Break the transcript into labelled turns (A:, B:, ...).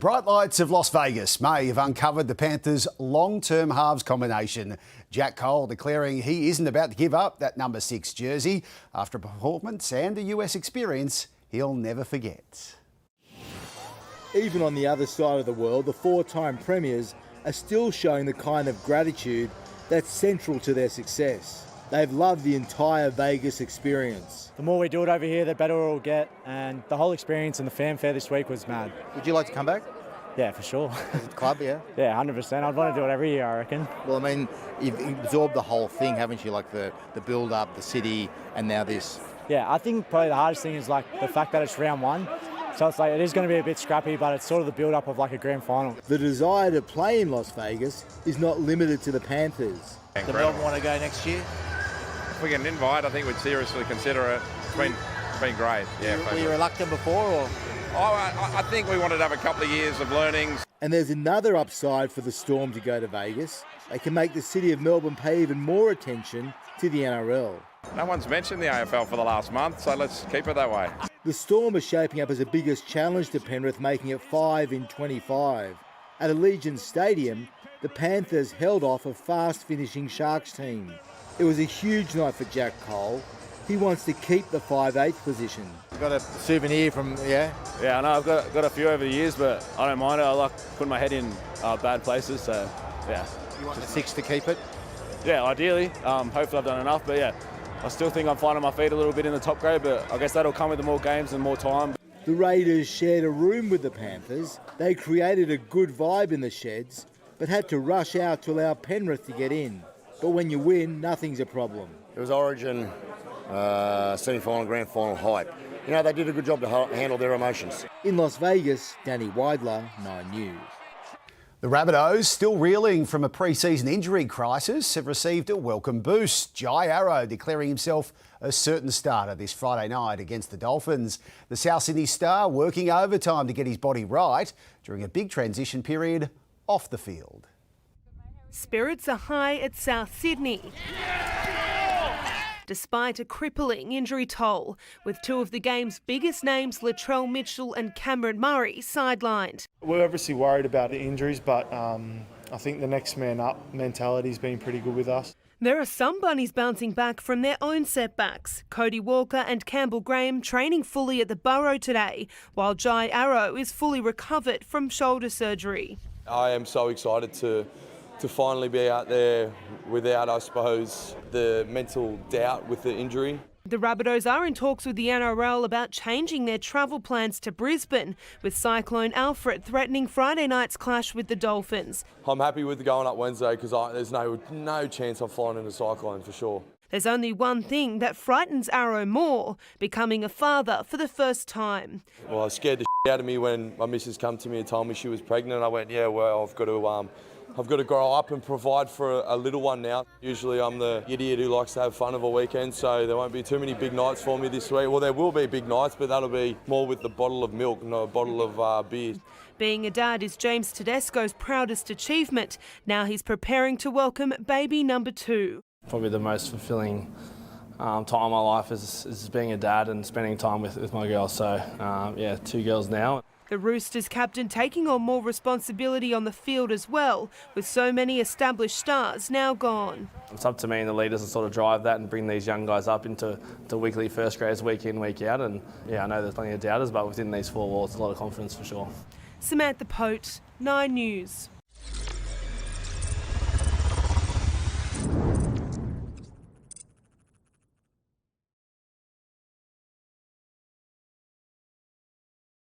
A: bright lights of Las Vegas may have uncovered the Panthers' long-term halves combination. Jack Cole declaring he isn't about to give up that number 6 jersey after a performance and a US experience he'll never forget.
B: Even on the other side of the world, the 4-time premiers are still showing the kind of gratitude that's central to their success. They've loved the entire Vegas experience.
C: The more we do it over here, the better it'll get, and the whole experience and the fanfare this week was mad.
D: Would you like to come back?
C: Yeah, for sure.
D: As a club, yeah?
C: Yeah, 100%. I'd want to do it every year, I reckon.
D: Well, I mean, you've absorbed the whole thing, haven't you? Like the build-up, the city, and now this.
C: Yeah, I think probably the hardest thing is like the fact that it's round one. So it's like it is going to be a bit scrappy, but it's sort of the build-up of like a grand final.
B: The desire to play in Las Vegas is not limited to the Panthers.
D: Do Melbourne want to go next year?
E: If we get an invite, I think we'd seriously consider it. It's been great. Yeah.
D: Were you reluctant before, or?
E: I think we wanted to have a couple of years of learnings.
B: And there's another upside for the Storm to go to Vegas. They can make the city of Melbourne pay even more attention to the NRL.
E: No one's mentioned the AFL for the last month, so let's keep it that way.
B: The Storm are shaping up as the biggest challenge to Penrith, making it 5 in 25. At Allegiant Stadium, the Panthers held off a fast-finishing Sharks team. It was a huge night for Jack Cole. He wants to keep the 5/8 position.
D: You've got a souvenir from, yeah?
F: Yeah, I know, I've got a few over the years, but I don't mind it. I like putting my head in bad places, so yeah.
D: You want the 6 to keep it?
F: Yeah, ideally. Hopefully I've done enough, but yeah. I still think I'm finding my feet a little bit in the top grade, but I guess that'll come with the more games and more time.
B: The Raiders shared a room with the Panthers. They created a good vibe in the sheds, but had to rush out to allow Penrith to get in. But when you win, nothing's a problem.
G: It was Origin, semi-final, grand final hype. You know, they did a good job to handle their emotions.
B: In Las Vegas, Danny Weidler, 9 News.
A: The Rabbitohs, still reeling from a pre-season injury crisis, have received a welcome boost. Jai Arrow declaring himself a certain starter this Friday night against the Dolphins. The South Sydney star working overtime to get his body right during a big transition period off the field.
H: Spirits are high at South Sydney, despite a crippling injury toll, with 2 of the game's biggest names, Latrell Mitchell and Cameron Murray, sidelined.
I: We're obviously worried about the injuries, but I think the next man up mentality's been pretty good with us.
H: There are some bunnies bouncing back from their own setbacks. Cody Walker and Campbell Graham training fully at the Burrow today, while Jai Arrow is fully recovered from shoulder surgery.
J: I am so excited to finally be out there without, I suppose, the mental doubt with the injury.
H: The Rabbitohs are in talks with the NRL about changing their travel plans to Brisbane, with Cyclone Alfred threatening Friday night's clash with the Dolphins.
J: I'm happy with going up Wednesday because there's no chance I'm flying in a Cyclone for sure.
H: There's only one thing that frightens Arrow more, becoming a father for the first time.
J: Well, it scared the shit out of me when my missus come to me and told me she was pregnant. I went, yeah, well, I've got to grow up and provide for a little one now. Usually I'm the idiot who likes to have fun of a weekend, so there won't be too many big nights for me this week. Well, there will be big nights, but that'll be more with the bottle of milk, not a bottle of beer.
H: Being a dad is James Tedesco's proudest achievement. Now he's preparing to welcome baby number 2.
K: Probably the most fulfilling time of my life is being a dad and spending time with my girls. So, yeah, 2 girls now.
H: The Roosters captain taking on more responsibility on the field as well, with so many established stars now gone.
K: It's up to me and the leaders to sort of drive that and bring these young guys up into weekly first grades, week in, week out. And yeah, I know there's plenty of doubters, but within these 4 walls, a lot of confidence for sure.
H: Samantha Pote, 9 News.